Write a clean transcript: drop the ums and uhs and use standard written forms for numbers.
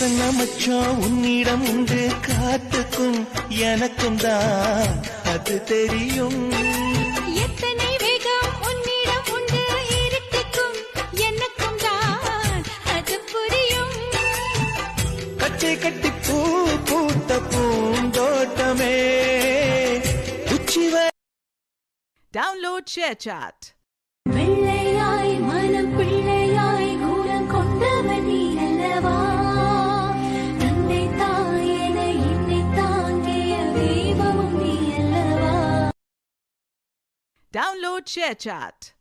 எத்தனை மச்சம் உன்னிடம் உண்டு காத்துக்கும் எனக்கும் தான் அது தெரியும். எத்தனை வேகம் உன்னிடம் உண்டு இருக்குக்கும் எனக்கும் தான் அது புரியும். கச்சை கட்டி பூ பூத்த பூந்தோட்டமே உச்சிவ. Download ShareChat. பிள்ளையாய் மனம் பிள்ளையாய் கூடம் கொண்டவன் நீ அல்லவா. தந்தை தாயென என்னை தாங்கிய தெய்வமும் நீ அல்லவா. Download ShareChat.